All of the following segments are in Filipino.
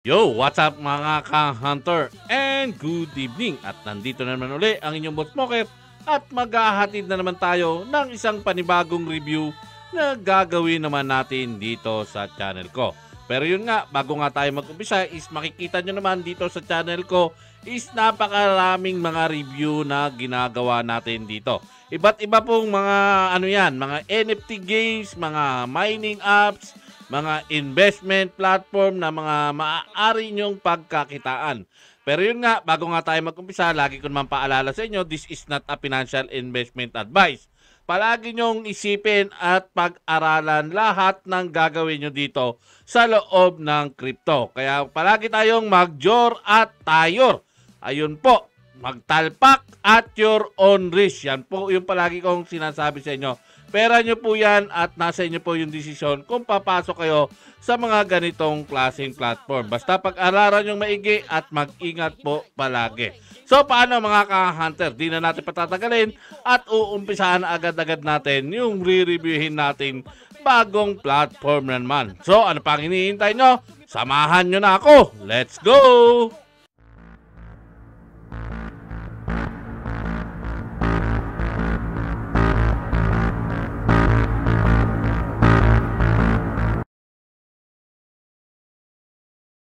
Yo, what's up mga ka-hunter and good evening. At nandito na naman uli ang inyong Boss Smoker at maghahatid na naman tayo ng isang panibagong review na gagawin naman natin dito sa channel ko. Pero yun nga, bago nga tayo mag-umpisa is makikita nyo naman dito sa channel ko is napakaraming mga review na ginagawa natin dito. Iba't iba pong mga mga NFT games, mga mining apps, mga investment platform na mga maaari nyong pagkakitaan. Pero yun nga, bago nga tayo mag-umpisa, lagi ko naman paalala sa inyo, this is not a financial investment advice. Palagi nyong isipin at pag-aralan lahat ng gagawin nyo dito sa loob ng crypto. Kaya palagi tayong mag-jor at tayor. Ayun po, magtalpak at your own risk. Yan po yung palagi kong sinasabi sa inyo. Pera nyo po yan at nasa inyo po yung desisyon kung papasok kayo sa mga ganitong klaseng platform. Basta pag-aralan yung maigi at mag-ingat po palagi. So paano mga ka-hunter? Di na natin patatagalin at uumpisahan agad-agad natin yung re-reviewin natin bagong platform naman. So ano pang hinihintay nyo? Samahan nyo na ako. Let's go!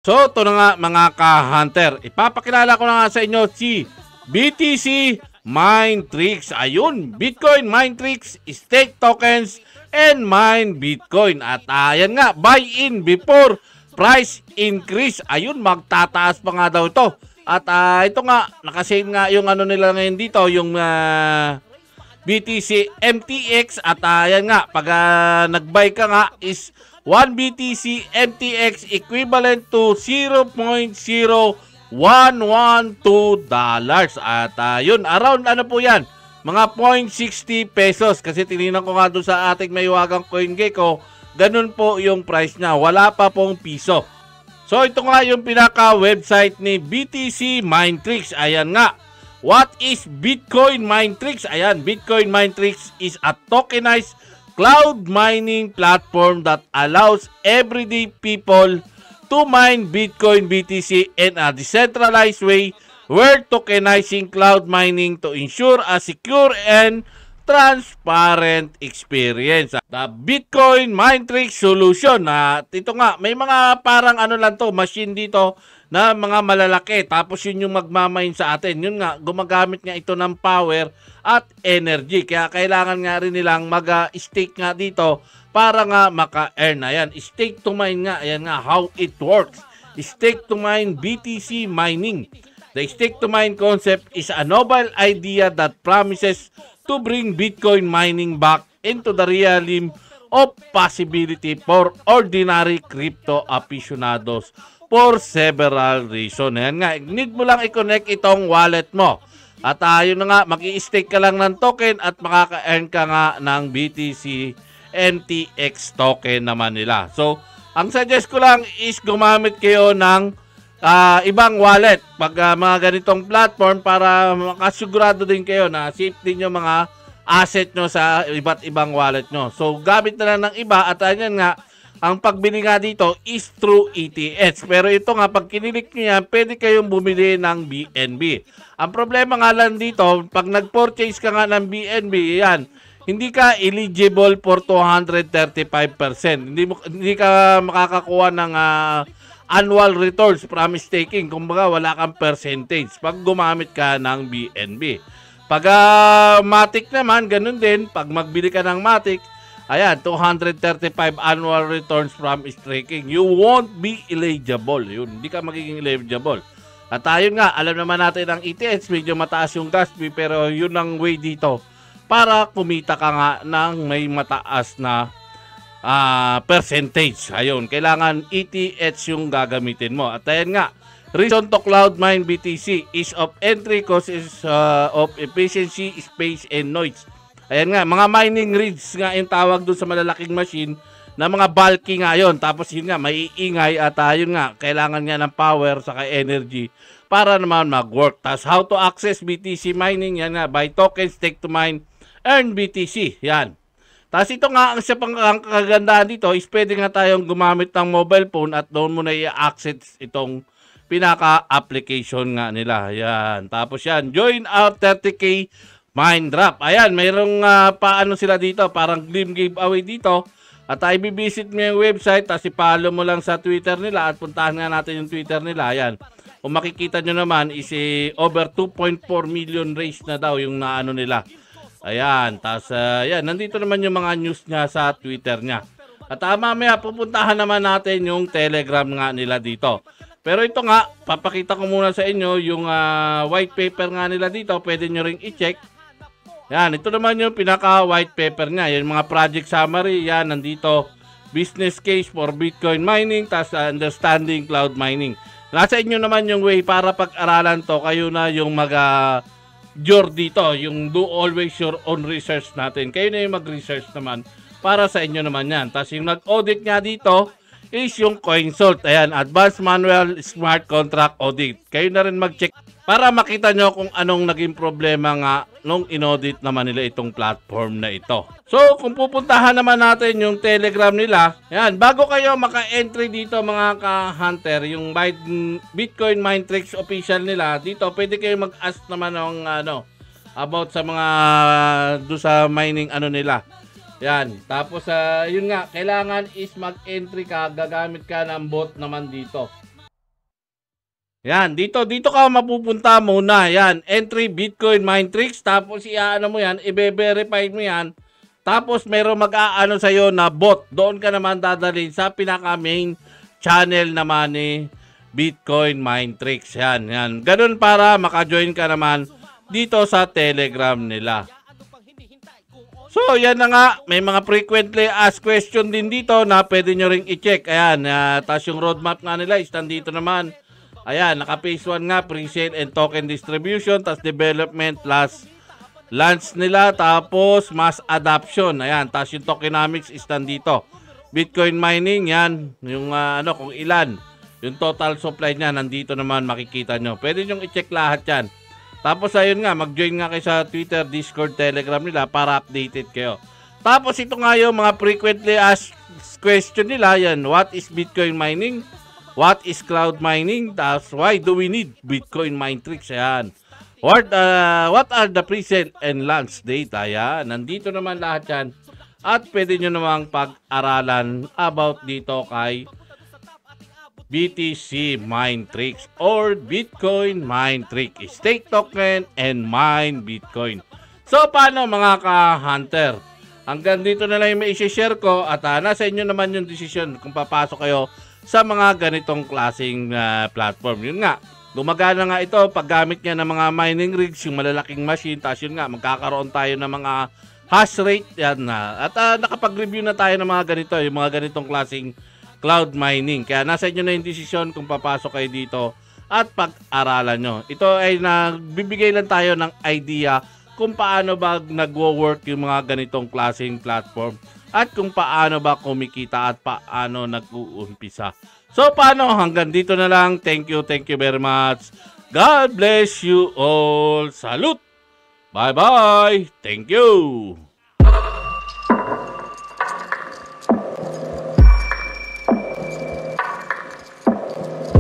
So, ito na nga mga ka-hunter. Ipapakilala ko na nga sa inyo si BTC Minetrix. Ayun, Bitcoin Minetrix, stake tokens, and mine Bitcoin. At ayan nga, buy in before price increase. Ayun, magtataas pa nga daw ito. At ito nga, nakasave nga yung ano nila ngayon dito, yung BTC MTX. At ayan nga, pag nag-buy ka nga is 1 BTC MTX equivalent to $0.0112. At yun, around ano po yan? Mga 0.60 pesos. Kasi tinignan ko nga doon sa ating maywagang CoinGecko, ganun po yung price niya. Wala pa pong piso. So ito nga yung pinaka-website ni BTC Minetrix. Ayan nga. What is Bitcoin Minetrix? Ayan, Bitcoin Minetrix is a tokenized cloud mining platform that allows everyday people to mine Bitcoin BTC in a decentralized way. We're tokenizing cloud mining to ensure a secure and transparent experience. The Bitcoin Minetrix solution. Ito nga, may mga parang ano lang to, machine dito na mga malalaki. Tapos yun yung magmamine sa atin. Yun nga, gumagamit nga ito ng power at energy. Kaya kailangan nga rin nilang mag-stake nga dito para nga maka-earn. Ayan, stake to mine nga. Ayan nga, how it works. Stake to mine BTC mining. The stake to mine concept is a novel idea that promises to bring Bitcoin mining back into the realm of possibility for ordinary crypto aficionados for several reasons. Ayan nga, need mo lang i-connect itong wallet mo. At yun na nga, mag-i-stake ka lang ng token at makaka-earn ka nga ng BTC MTX token naman nila. So, ang suggest ko lang is gumamit kayo ng ibang wallet pag mga ganitong platform para makasigurado din kayo na safe din yung mga asset nyo sa iba't ibang wallet nyo. So, gamit na lang ng iba at ayan nga, ang pagbili nga dito is through ETH. Pero ito nga, pag kinilik nyo yan, pwede kayong bumili ng BNB. Ang problema nga lang dito, pag nag-purchase ka nga ng BNB, yan, hindi ka eligible for 235%. Hindi ka makakakuha ng annual returns from staking. Kumbaga, wala kang percentage pag gumamit ka ng BNB. Pag Matic naman, ganun din. Pag magbili ka ng Matic, ayan, 235 annual returns from staking. You won't be eligible. Yun, hindi ka magiging eligible. At ayun nga, alam naman natin ang ETH, medyo mataas yung gas fee, pero yun ang way dito para kumita ka nga ng may mataas na percentage. Ayun, kailangan ETH yung gagamitin mo. At ayan nga, reason to cloud mine BTC is of entry cost is of efficiency, space, and noise. Ayan nga, mga mining rigs nga yung tawag doon sa malalaking machine na mga bulky nga yun. Tapos yun nga, maiingay at yun nga, kailangan nga ng power saka energy para naman mag-work. Tapos how to access BTC mining, yan nga, buy tokens, stake to mine, earn BTC. Yan. Tapos ito nga, ang siya pang ang kagandahan dito is pwede nga tayong gumamit ng mobile phone at doon mo na i-access itong pinaka-application nga nila. Yan. Tapos yan, join our 30K Mind Drop. Ayan, mayroong paano sila dito, parang glim giveaway dito. At ay bibisit mo yung website, tapos i-follow mo lang sa Twitter nila at puntahan nga natin yung Twitter nila. Ayan. Kung makikita nyo naman is over 2.4 million raise na daw yung naano nila. Ayan, tapos yan, nandito naman yung mga news niya sa Twitter niya. At mamaya pupuntahan naman natin yung Telegram nga nila dito. Pero ito nga, papakita ko muna sa inyo yung white paper nga nila dito. Pwede nyo ring i-check. Yan, ito naman yung pinaka-white paper niya. Yung mga project summary, yan, nandito. Business case for Bitcoin mining, tapos understanding cloud mining. Nasa inyo naman yung way para pag-aralan to. Kayo na yung your dito, yung do always your own research natin. Kayo na yung mag-research naman para sa inyo naman yan. Tapos yung nag-audit nga dito is yung CoinSalt. Ayan, Advanced Manual Smart Contract Audit. Kayo na rin mag-check para makita nyo kung anong naging problema nga nung in-audit naman nila itong platform na ito. So, kung pupuntahan naman natin yung Telegram nila, ayan, bago kayo maka-entry dito mga ka-hunter, yung Bitcoin Minetrix official nila, dito pwede kayo mag-ask naman ng about sa mga do sa mining nila. Yan. Tapos, yun nga, kailangan is mag-entry ka, gagamit ka ng bot naman dito. Yan, dito ka mapupunta muna. Yan, entry Bitcoin Minetrix. Tapos, mo yan, i-verify mo yan. Tapos, meron mag-aano sa'yo na bot. Doon ka naman dadalhin sa pinaka-main channel naman ni Bitcoin Minetrix. Yan, yan. Ganun para maka-join ka naman dito sa Telegram nila. So, yan na nga. May mga frequently asked question din dito na pwede nyo ring i-check. Ayan, tapos yung roadmap nga nila is nandito naman. Ayan, naka-phase 1 nga, pre-sale and token distribution, tapos development plus launch nila, tapos mass adoption. Ayan, tapos yung tokenomics is nandito. Bitcoin mining, yan, yung kung ilan. Yung total supply niya, nandito naman makikita nyo. Pwede nyo i-check lahat yan. Tapos ayun nga, mag-join nga kayo sa Twitter, Discord, Telegram nila para updated kayo. Tapos ito nga yung mga frequently asked question nila, yan, what is Bitcoin mining? What is cloud mining? Tapos why do we need Bitcoin Minetrix? Ayan. What are the pre-sale and launch date? Ayan. Nandito naman lahat yan. At pwede nyo namang pag-aralan about dito kay BTC Minetrix or Bitcoin Minetrix. Stake token and mine Bitcoin. So, paano mga ka-hunter? Hanggang dito na lang yung may isi-share ko at nasa inyo naman yung decision kung papasok kayo sa mga ganitong klaseng platform. Yun nga, gumagana nga ito paggamit niya ng mga mining rigs, yung malalaking machine. Tapos yun nga, magkakaroon tayo ng mga hash rate. Yan na. At nakapag-review na tayo ng mga ganito, yung mga ganitong klaseng cloud mining. Kaya nasa inyo na yung decision kung papasok kayo dito at pag-aralan nyo. Ito ay nagbibigay lang tayo ng idea kung paano ba nagwo-work yung mga ganitong klaseng platform at kung paano ba kumikita at paano nag-uumpisa. So, paano? Hanggang dito na lang. Thank you very much. God bless you all. Salute! Bye-bye! Thank you!